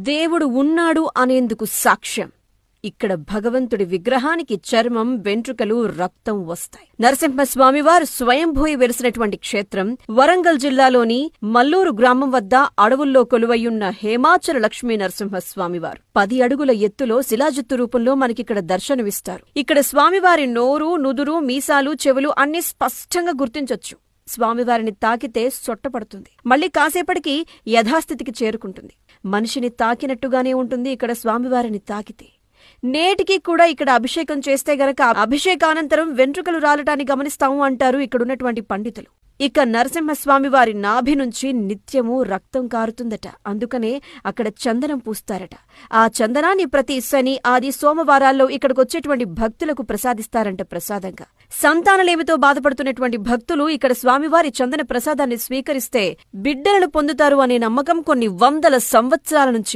దేవుడు ఉన్నాడు అనేందుకు సాక్ష్యం. ఇక్కడ భగవంతుడి విగ్రహానికి చర్మం, వెంట్రుకలు, రక్తం వస్తాయి. నరసింహస్వామివారు స్వయంభూయి వెలిసినటువంటి క్షేత్రం వరంగల్ జిల్లాలోని మల్లూరు గ్రామం వద్ద అడవుల్లో కొలువయ్యున్న హేమాచల లక్ష్మీ నరసింహస్వామివారు 10 అడుగుల ఎత్తులో శిలాజుత్తు రూపంలో మనకిక్కడ దర్శనమిస్తారు. ఇక్కడ స్వామివారి నోరు, నుదురు, మీసాలు, చెవులు అన్నీ స్పష్టంగా గుర్తించొచ్చు. స్వామివారిని తాకితే సొట్టపడుతుంది. మళ్లీ కాసేపటికి యథాస్థితికి చేరుకుంటుంది. మనిషిని తాకినట్టుగానే ఉంటుంది ఇక్కడ స్వామివారిని తాకితే. నేటికి కూడా ఇక్కడ అభిషేకం చేస్తే గనక అభిషేకానంతరం వెంట్రుకలు రాలటాన్ని గమనిస్తాము అంటారు ఇక్కడున్నటువంటి పండితులు. ఇక నరసింహస్వామివారి నాభి నుంచి నిత్యము రక్తం కారుతుందట. అందుకనే అక్కడ చందనం పూస్తారట. ఆ చందనాన్ని ప్రతి శని, ఆది, సోమవారాల్లో ఇక్కడికొచ్చేటువంటి భక్తులకు ప్రసాదిస్తారంట ప్రసాదంగా. సంతానలేమితో బాధపడుతున్నటువంటి భక్తులు ఇక్కడ స్వామివారి చందన ప్రసాదాన్ని స్వీకరిస్తే బిడ్డలను పొందుతారు అనే నమ్మకం కొన్ని వందల సంవత్సరాల నుంచి